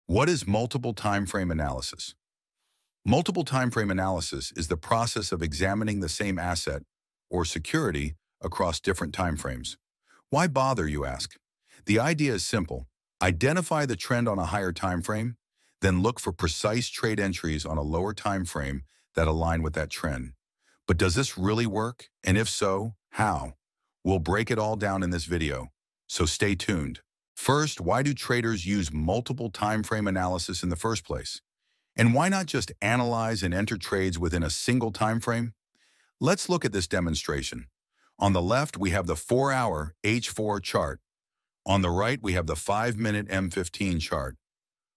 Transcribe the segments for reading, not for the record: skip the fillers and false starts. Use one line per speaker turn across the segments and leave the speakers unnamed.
What is multiple time frame analysis? Multiple time frame analysis is the process of examining the same asset or security across different time frames. Why bother, you ask? The idea is simple. Identify the trend on a higher time frame, then look for precise trade entries on a lower time frame that align with that trend. But does this really work? And if so, how? We'll break it all down in this video, so stay tuned. First, why do traders use multiple time frame analysis in the first place? And why not just analyze and enter trades within a single time frame? Let's look at this demonstration. On the left, we have the 4-hour H4 chart. On the right, we have the 5-minute M15 chart.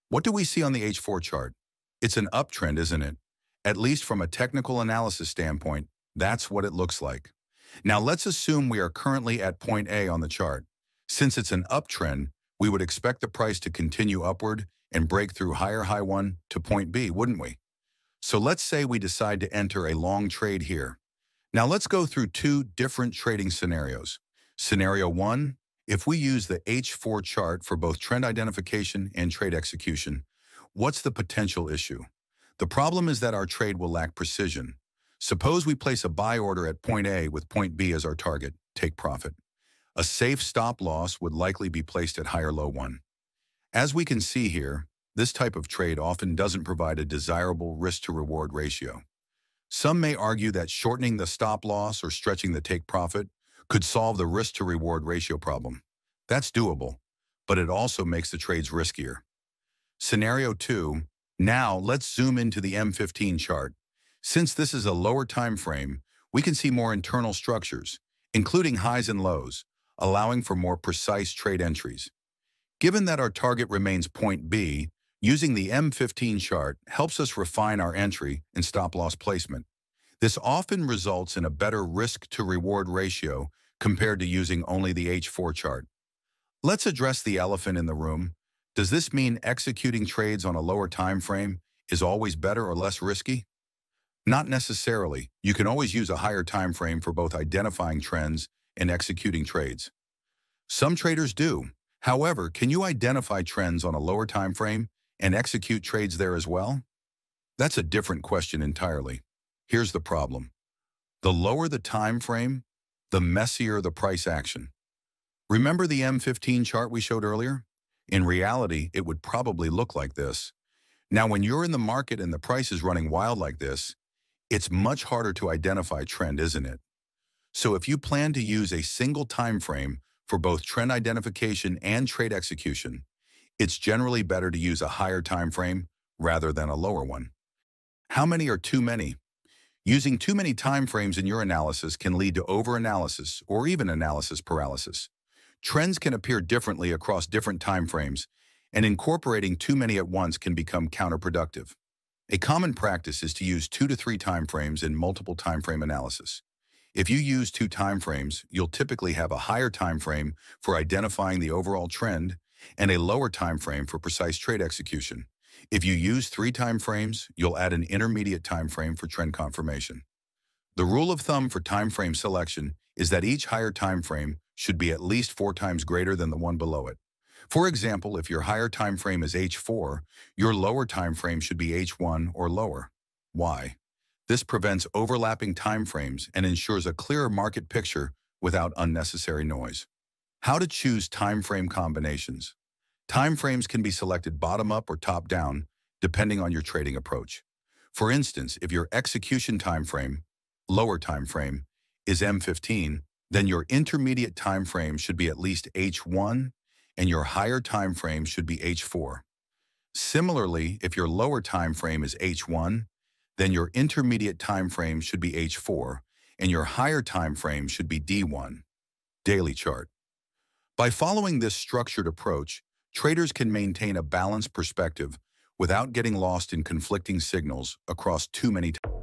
What do we see on the H4 chart? It's an uptrend, isn't it? At least from a technical analysis standpoint, that's what it looks like. Now let's assume we are currently at point A on the chart. Since it's an uptrend, we would expect the price to continue upward and break through higher high 1 to point B, wouldn't we? So let's say we decide to enter a long trade here. Now let's go through two different trading scenarios. Scenario 1, if we use the H4 chart for both trend identification and trade execution, what's the potential issue? The problem is that our trade will lack precision. Suppose we place a buy order at point A with point B as our target, take profit. A safe stop loss would likely be placed at higher low 1. As we can see here, this type of trade often doesn't provide a desirable risk-to-reward ratio. Some may argue that shortening the stop loss or stretching the take profit could solve the risk-to-reward ratio problem. That's doable, but it also makes the trades riskier. Scenario 2, now let's zoom into the M15 chart. Since this is a lower time frame, we can see more internal structures, including highs and lows, allowing for more precise trade entries. Given that our target remains point B, using the M15 chart helps us refine our entry and stop-loss placement. This often results in a better risk-to-reward ratio compared to using only the H4 chart. Let's address the elephant in the room. Does this mean executing trades on a lower time frame is always better or less risky? Not necessarily. You can always use a higher time frame for both identifying trends and executing trades. Some traders do. However, can you identify trends on a lower time frame and execute trades there as well? That's a different question entirely. Here's the problem. The lower the time frame, the messier the price action. Remember the M15 chart we showed earlier? In reality, it would probably look like this. Now, when you're in the market and the price is running wild like this, it's much harder to identify trend, isn't it? So if you plan to use a single time frame for both trend identification and trade execution, it's generally better to use a higher time frame rather than a lower one. How many are too many? Using too many time frames in your analysis can lead to overanalysis or even analysis paralysis. Trends can appear differently across different time frames, and incorporating too many at once can become counterproductive. A common practice is to use 2 to 3 time frames in multiple time frame analysis. If you use 2 time frames, you'll typically have a higher time frame for identifying the overall trend and a lower time frame for precise trade execution. If you use 3 time frames, you'll add an intermediate time frame for trend confirmation. The rule of thumb for time frame selection is that each higher time frame should be at least 4 times greater than the one below it. For example, if your higher time frame is H4, your lower time frame should be H1 or lower. Why? This prevents overlapping time frames and ensures a clearer market picture without unnecessary noise. How to choose time frame combinations. Time frames can be selected bottom-up or top-down, depending on your trading approach. For instance, if your execution time frame, lower time frame, is M15, then your intermediate time frame should be at least H1, and your higher time frame should be H4. Similarly, if your lower time frame is H1, then your intermediate time frame should be H4, and your higher time frame should be D1. Daily chart. By following this structured approach, traders can maintain a balanced perspective without getting lost in conflicting signals across too many times.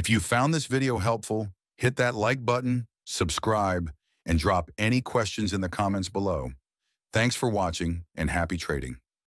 If you found this video helpful, hit that like button, subscribe, and drop any questions in the comments below. Thanks for watching and happy trading.